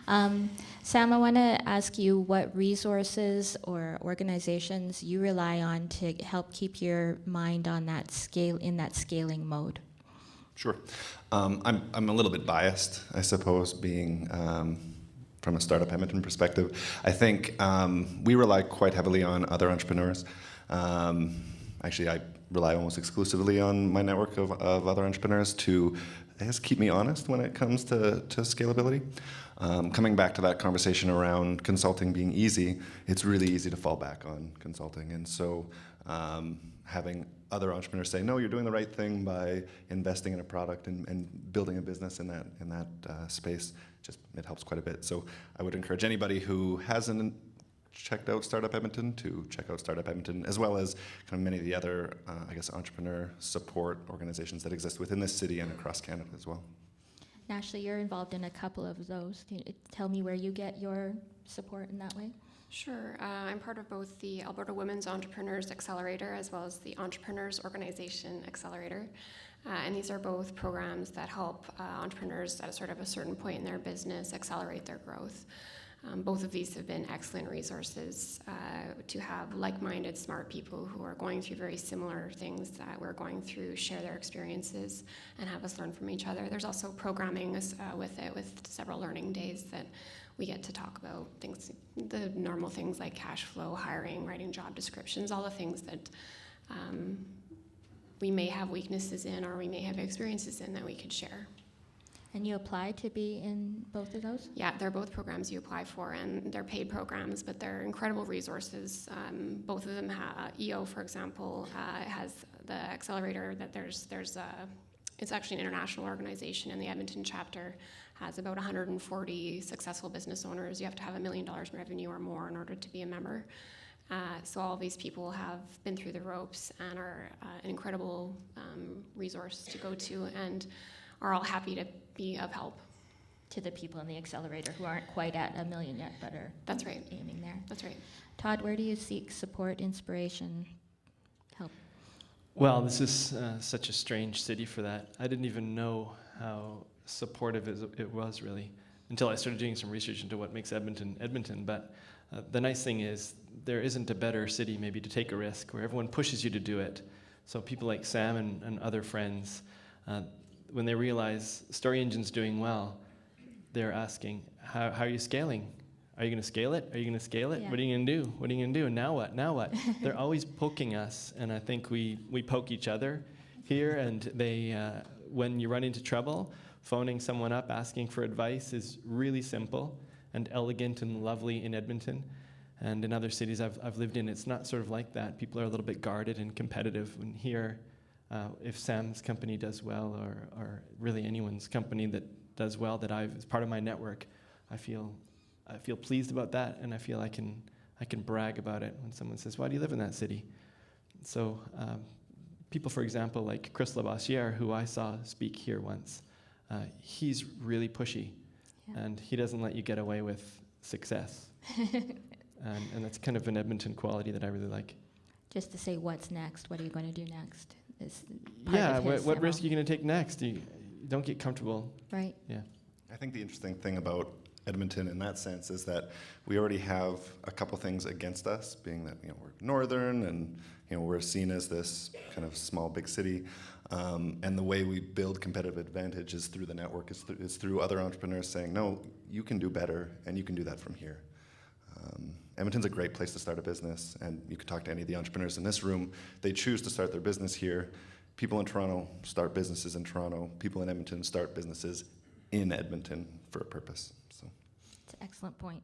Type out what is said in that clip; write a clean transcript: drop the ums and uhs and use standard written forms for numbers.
Sam, I want to ask you what resources or organizations you rely on to help keep your mind on that scaling mode. Sure. I'm a little bit biased, I suppose, being from a Startup Edmonton perspective. I think we rely quite heavily on other entrepreneurs. Actually, I rely almost exclusively on my network of other entrepreneurs to, I guess, keep me honest when it comes to scalability. Coming back to that conversation around consulting being easy, it's really easy to fall back on consulting. And so having other entrepreneurs say, no, you're doing the right thing by investing in a product and building a business in that space, it helps quite a bit. So I would encourage anybody who hasn't checked out Startup Edmonton to check out Startup Edmonton, as well as kind of many of the other, entrepreneur support organizations that exist within this city and across Canada as well. Ashley, you're involved in a couple of those. Can you tell me where you get your support in that way? Sure. I'm part of both the Alberta Women's Entrepreneurs Accelerator as well as the Entrepreneurs Organization Accelerator. And these are both programs that help entrepreneurs at a certain point in their business accelerate their growth. Both of these have been excellent resources to have like-minded, smart people who are going through very similar things that we're going through, share their experiences, and have us learn from each other. There's also programming with it, with several learning days that we get to talk about things, the normal things like cash flow, hiring, writing job descriptions, all the things that we may have weaknesses in or we may have experiences in that we could share. And you applied to be in both of those? Yeah, they're both programs you apply for, and they're paid programs, but they're incredible resources. Both of them EO, for example, has the accelerator that it's actually an international organization, and the Edmonton chapter has about 140 successful business owners. You have to have $1 million in revenue or more in order to be a member. So all these people have been through the ropes and are an incredible resource to go to, and are all happy to be of help. To the people in the accelerator who aren't quite at $1 million yet, but are That's right. aiming there. That's right. Todd, where do you seek support, inspiration, help? Well, this is such a strange city for that. I didn't even know how supportive it was, really, until I started doing some research into what makes Edmonton Edmonton. But the nice thing is there isn't a better city maybe to take a risk where everyone pushes you to do it. So people like Sam and other friends, when they realize Story Engine's doing well, they're asking, how are you scaling? Are you going to scale it? Are you going to scale it? Yeah. What are you going to do? What are you going to do? And now what? Now what? They're always poking us, and I think we poke each other here, and they, when you run into trouble, phoning someone up, asking for advice is really simple and elegant and lovely in Edmonton. And in other cities I've lived in, it's not sort of like that. People are a little bit guarded and competitive. And here, if Sam's company does well, or really anyone's company that does well that as part of my network, I feel pleased about that, and I feel I can brag about it when someone says, "Why do you live in that city?" So people, for example, like Chris Labossiere, who I saw speak here once, he's really pushy, and he doesn't let you get away with success, and that's kind of an Edmonton quality that I really like. Just to say, what's next? What are you going to do next? What risk are you going to take next? You don't get comfortable. Right. Yeah. I think the interesting thing about Edmonton in that sense is that we already have a couple things against us, being that we're northern and we're seen as this kind of small big city, and the way we build competitive advantage is through the network, is through other entrepreneurs saying, no, you can do better and you can do that from here. Edmonton's a great place to start a business, and you can talk to any of the entrepreneurs in this room. They choose to start their business here. People in Toronto start businesses in Toronto. People in Edmonton start businesses in Edmonton for a purpose. So, it's an excellent point.